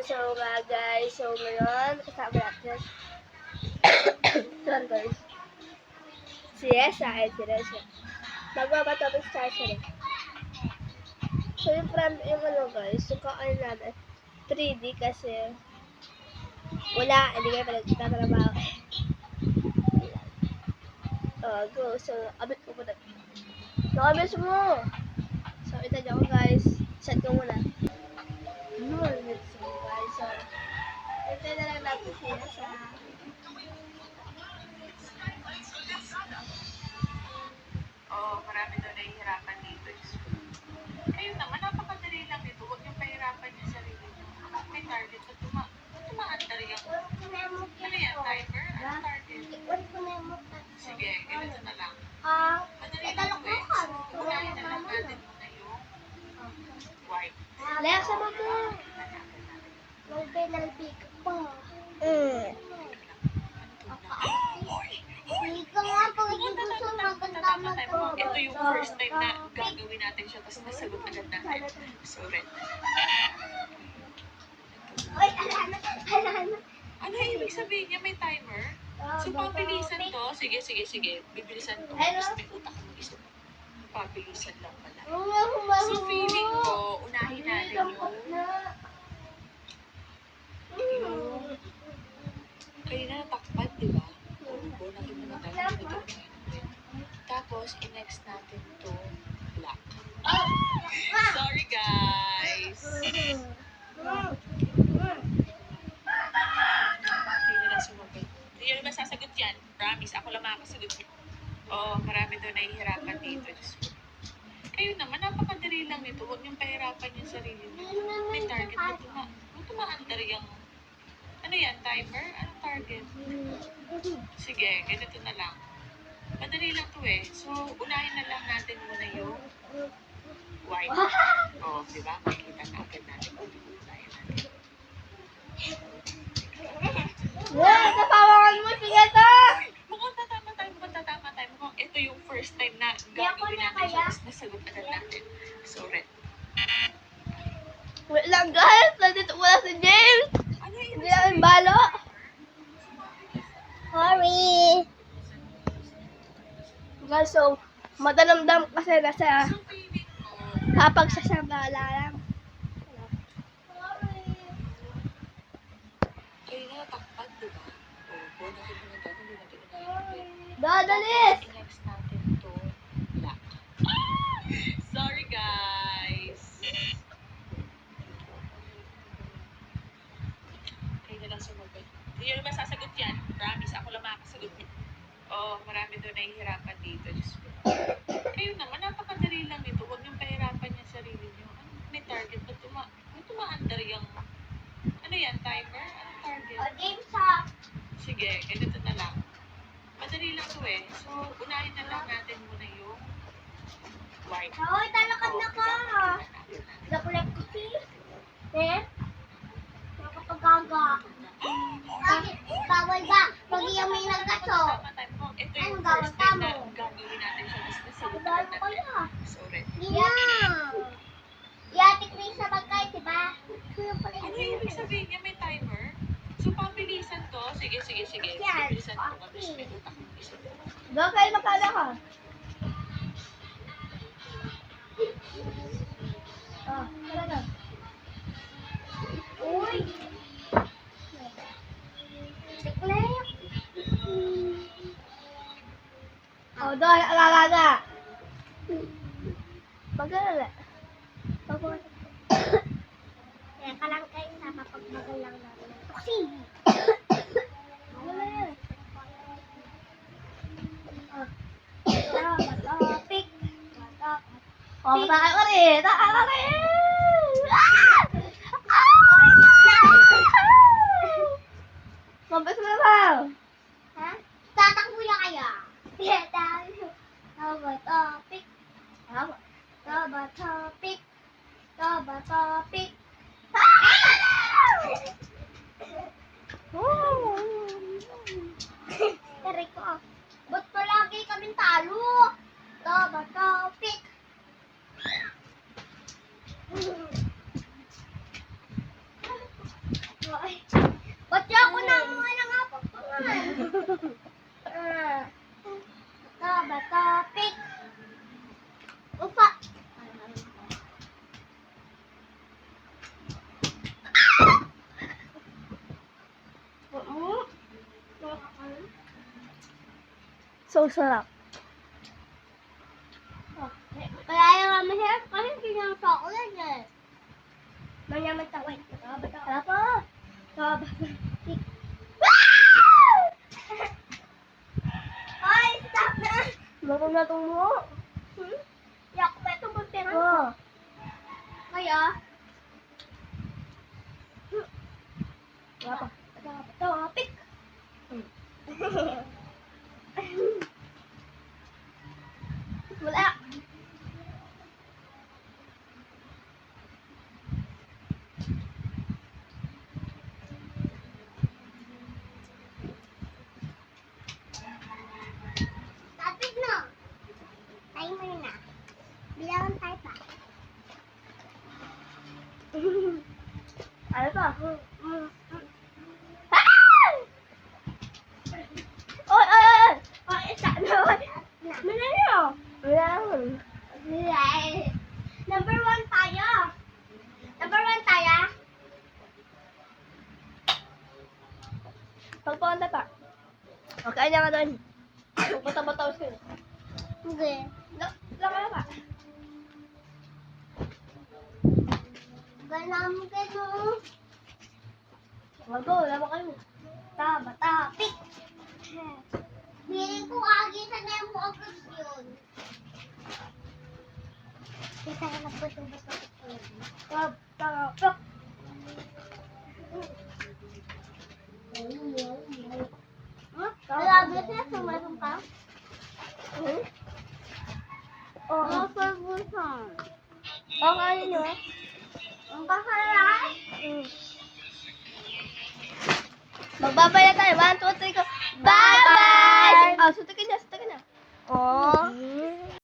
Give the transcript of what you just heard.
So guys, so ngayon, kasama natin. Sorry guys. Si Esa ay si Resha. Magbabatapos tayo siya. So yung guys, yung kain namin, 3D kasi wala, hindi kayo pala nagtatrabaho. Go. So, abit ko muna. Nakabis mo! So, ito niyo ako guys. Set ko muna. Let's go guys. So, ito na lang natin siya sa... Marami daw nahihirapan dito. Ayun naman, napakadali lang ito. Huwag niyong pahirapan yung sarili niyo. May target na tumaandar yung... Ano yan, timer? Ano target? Sige, ganito na lang. Madali lang ito eh. So, unahin na lang natin muna yung white. Lex, sama ko! Lalbi ka pa. Ito yung first time na gagawin natin siya tapos nasagot agad natin. So, red. Ano ibig sabihin niya? May timer? So, pabilisan to. Sige. Bibilisan to. Tapos may utak mo isip. Pabilisan lang pala. So, feeling ko, unahin natin yung kayo na natakpan, di ba? Oo, nakita na tayo. Tapos, i-next natin to black. Sorry, guys! Kayo na lang sumagot. Hindi nyo naman sasagot yan. Promise, ako lang makakasagot. Marami doon nahihirapan dito. Kayo naman, napakadali lang nito. Huwag niyong pahirapan yung sarili niyo. May target na tumaandar yung... Ano yan, timer? Anong target? Sige, ganito na lang. Madali lang to eh. So, unahin na lang natin muna yung white. Di ba? Makikita na agad natin kung unahin natin. Tapawangan mo! Sige to! Mukhang tatama tayo. Mukhang ito yung first time na gagawin natin siya. Tapos nasagot agad natin. So, red. Wait lang guys! Nandito muna si James! Ano yung Hindi namin balo! Sorry. Guys, so, madalamdam kasi nasa So, feeling ko, kapag sasabala lang. kayo na natakpan, di ba? Nakita na tayo. Hindi natin unahin. Dadalis! I-next natin to black. Sorry, guys! Kayo na lang sumagot. Hindi nyo naman sasagot yan. Promise, ako lang makakasagot. Marami doon nahihirapan dito. Kayo naman, napakadali lang nito. Huwag niyong pahirapan yung sarili niyo. May target na tumaandar yung... Ano yan, timer? Anong target? James ha. Sige, ganito na lang. Madali lang to eh. So, unahin na lang natin muna yung white. Hoy, talakad na ka. Nakulat ko si. Nakapagaga. Bakit? Bawal ba? Pag iyan may nagkaso. Ito yung Ang first time na gawin mo. gagawin natin siya. Tapos nasagot Bawal agad ko natin. na. So, red. Yati Chris sa bagay, diba? Ano yung ibig sabihin niya? May timer? So, pabilisan to. Sige. Yan. Pabilisan to. Tapos may utak mo isip. Go kayo makala ka. Talaga. Uy! Siklep! Doon, alalaga. Pagkalala. Pagkalala. Kaya ka lang kayo sa kapagmagal lang natin ng tuksi. Topic. Taka ka rin. Mabas mo na. Ha? Tatakbo na kaya? Yeah, tayo. Topic. Topic. Tari ko. Ba't palagi kaming talo? Topic. Ay. Ba't ako na mga nangapapangan? Topic. Upa. So sarap. Kaya yung masarap kasi hindi ng chocolate eh. Manyaman tawid. Tapa. Tapa. Ay, stop na. Marunong na itong mo. Yak, pa itong buntiran ko. Oh. Kaya, Wala pa. topic. Wala. Topic no. Timer na. Bilangan tayo pa. Ano pa? Oy, oy, oy! Oh, isa na. Manalo! Wala naman. Number 1 tayo. Number 1 tayo. Pagpapunta pa. Okay na nga doon. Bata-bata ko sila. Hindi. Lama na pa. Ganam ka no. Wag ko, lama kayo. Topic. Feeling ko agita na yung agos yun. Kita na nagpatubos na yun. Pag-pag-pag. Grabe siya, sumasong ka? Oo. Pagbusan. Okay, ano nyo? Ang kasalan? Magbabay na tayo. 1, 2, 3, go. Bye-bye! Oh, suntukin na, suntukin na. Oh.